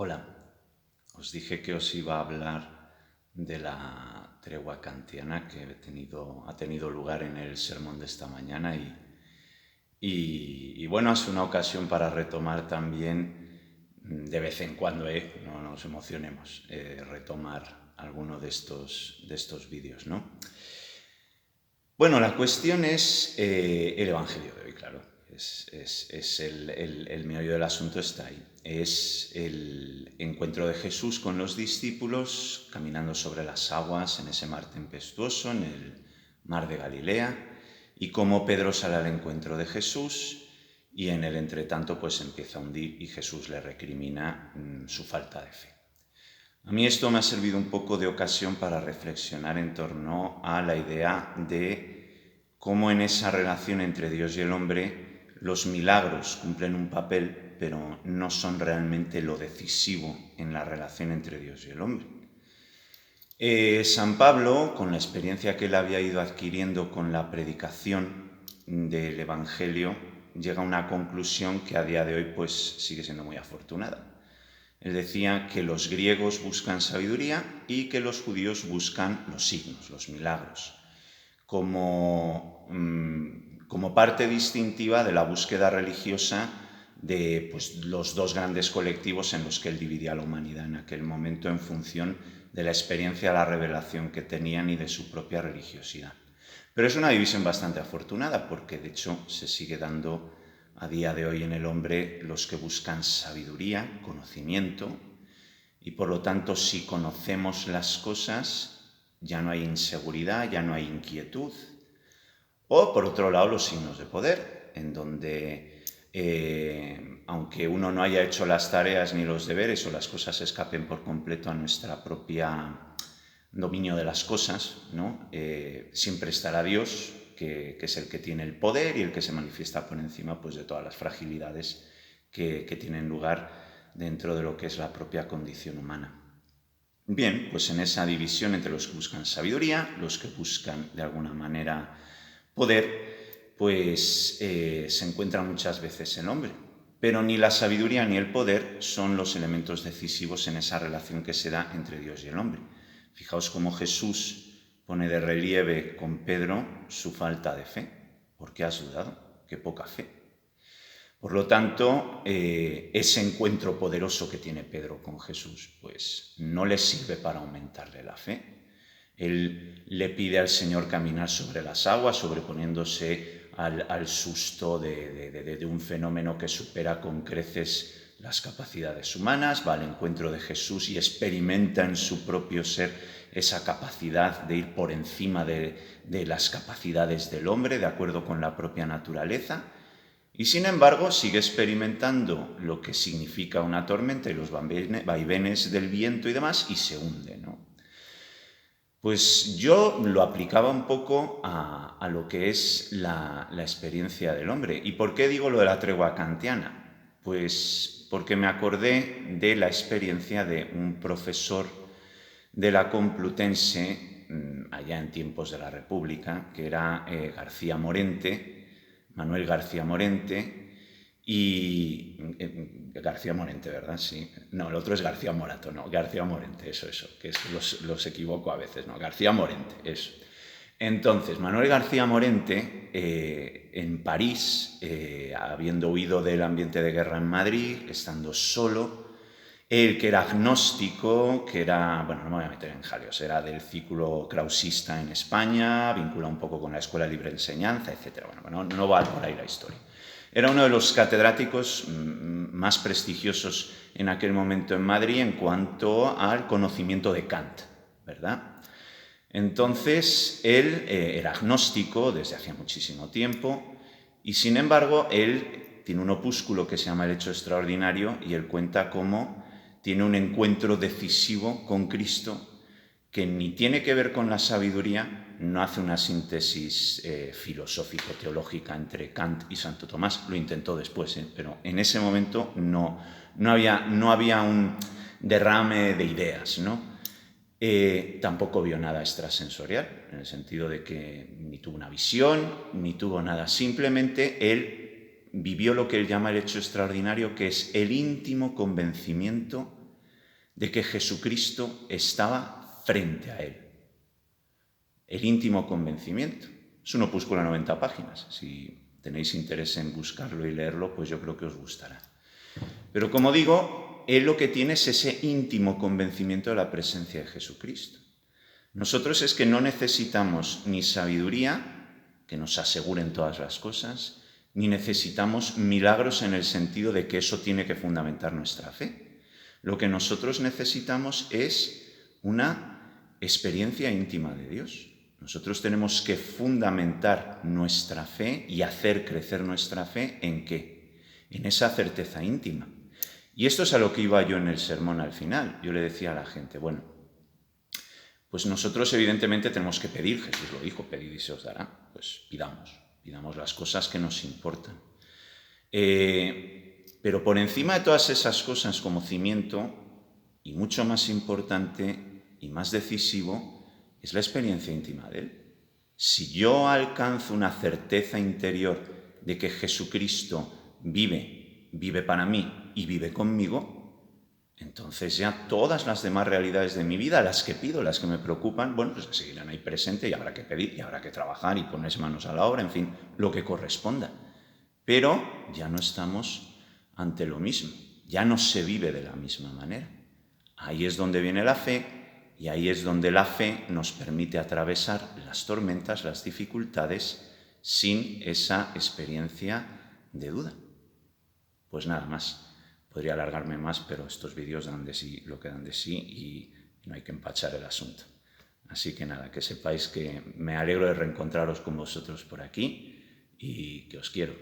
Hola, os dije que os iba a hablar de la tregua kantiana que ha tenido lugar en el sermón de esta mañana y bueno, es una ocasión para retomar también de vez en cuando, no nos emocionemos, retomar alguno de estos vídeos, ¿no? Bueno, la cuestión es el Evangelio de hoy, claro. Es el meollo del asunto está ahí. Es el encuentro de Jesús con los discípulos caminando sobre las aguas en ese mar tempestuoso, en el mar de Galilea, y cómo Pedro sale al encuentro de Jesús y en el entretanto pues empieza a hundir y Jesús le recrimina su falta de fe. A mí esto me ha servido un poco de ocasión para reflexionar en torno a la idea de cómo en esa relación entre Dios y el hombre los milagros cumplen un papel, pero no son realmente lo decisivo en la relación entre Dios y el hombre. San Pablo, con la experiencia que él había ido adquiriendo con la predicación del Evangelio, llega a una conclusión que a día de hoy pues sigue siendo muy afortunada. Él decía que los griegos buscan sabiduría y que los judíos buscan los signos, los milagros, como parte distintiva de la búsqueda religiosa de pues, los dos grandes colectivos en los que él dividía a la humanidad en aquel momento en función de la experiencia de la revelación que tenían y de su propia religiosidad. Pero es una división bastante afortunada porque de hecho se sigue dando a día de hoy en el hombre los que buscan sabiduría, conocimiento, y por lo tanto si conocemos las cosas ya no hay inseguridad, ya no hay inquietud. O por otro lado los signos de poder, en donde aunque uno no haya hecho las tareas ni los deberes o las cosas escapen por completo a nuestra propia dominio de las cosas, ¿no? Siempre estará Dios, que es el que tiene el poder y el que se manifiesta por encima pues, de todas las fragilidades que tienen lugar dentro de lo que es la propia condición humana. Bien, pues en esa división entre los que buscan sabiduría, los que buscan de alguna manera poder, pues se encuentra muchas veces el hombre. Pero ni la sabiduría ni el poder son los elementos decisivos en esa relación que se da entre Dios y el hombre. Fijaos cómo Jesús pone de relieve con Pedro su falta de fe. ¿Por qué has dudado? Qué poca fe. Por lo tanto, ese encuentro poderoso que tiene Pedro con Jesús, pues no le sirve para aumentarle la fe. Él le pide al Señor caminar sobre las aguas, sobreponiéndose al susto de un fenómeno que supera con creces las capacidades humanas, va al encuentro de Jesús y experimenta en su propio ser esa capacidad de ir por encima de las capacidades del hombre, de acuerdo con la propia naturaleza. Y sin embargo sigue experimentando lo que significa una tormenta y los vaivenes del viento y demás y se hunde, ¿no? Pues yo lo aplicaba un poco a lo que es la experiencia del hombre. ¿Y por qué digo lo de la tregua kantiana? Pues porque me acordé de la experiencia de un profesor de la Complutense, allá en tiempos de la República, que era García Morente, Manuel García Morente, y García Morente, ¿verdad? Sí. No, el otro es García Morato, no, García Morente, eso, que es que los equivoco a veces, ¿no? García Morente, eso. Entonces, Manuel García Morente, en París, habiendo huido del ambiente de guerra en Madrid, estando solo, él que era agnóstico, que era, bueno, no me voy a meter en jaleos, era del círculo krausista en España, vinculado un poco con la Escuela de Libre Enseñanza, etc. Bueno, no va por ahí la historia. Era uno de los catedráticos más prestigiosos en aquel momento en Madrid en cuanto al conocimiento de Kant, ¿verdad? Entonces, él era agnóstico desde hacía muchísimo tiempo y, sin embargo, él tiene un opúsculo que se llama El hecho extraordinario y él cuenta cómo tiene un encuentro decisivo con Cristo que ni tiene que ver con la sabiduría, no hace una síntesis filosófico-teológica entre Kant y Santo Tomás, lo intentó después, pero en ese momento no había un derrame de ideas, ¿no? Tampoco vio nada extrasensorial, en el sentido de que ni tuvo una visión, ni tuvo nada. Simplemente él vivió lo que él llama el hecho extraordinario, que es el íntimo convencimiento de que Jesucristo estaba frente a él. El íntimo convencimiento. Es un opúsculo de 90 páginas. Si tenéis interés en buscarlo y leerlo, pues yo creo que os gustará. Pero como digo, él lo que tiene es ese íntimo convencimiento de la presencia de Jesucristo. Nosotros es que no necesitamos ni sabiduría, que nos aseguren todas las cosas, ni necesitamos milagros en el sentido de que eso tiene que fundamentar nuestra fe. Lo que nosotros necesitamos es una experiencia íntima de Dios. Nosotros tenemos que fundamentar nuestra fe y hacer crecer nuestra fe ¿en qué? En esa certeza íntima. Y esto es a lo que iba yo en el sermón al final. Yo le decía a la gente, bueno, pues nosotros evidentemente tenemos que pedir, Jesús lo dijo, pedid y se os dará. Pues pidamos las cosas que nos importan. Pero por encima de todas esas cosas como cimiento, y mucho más importante y más decisivo, es la experiencia íntima de Él. Si yo alcanzo una certeza interior de que Jesucristo vive para mí y vive conmigo, entonces ya todas las demás realidades de mi vida, las que pido, las que me preocupan, bueno, pues seguirán ahí presente y habrá que pedir y habrá que trabajar y ponerse manos a la obra, en fin, lo que corresponda. Pero ya no estamos ante lo mismo, ya no se vive de la misma manera. Ahí es donde viene la fe y ahí es donde la fe nos permite atravesar las tormentas, las dificultades, sin esa experiencia de duda. Pues nada más. Podría alargarme más, pero estos vídeos dan de sí lo que dan de sí y no hay que empachar el asunto. Así que nada, que sepáis que me alegro de reencontraros con vosotros por aquí y que os quiero.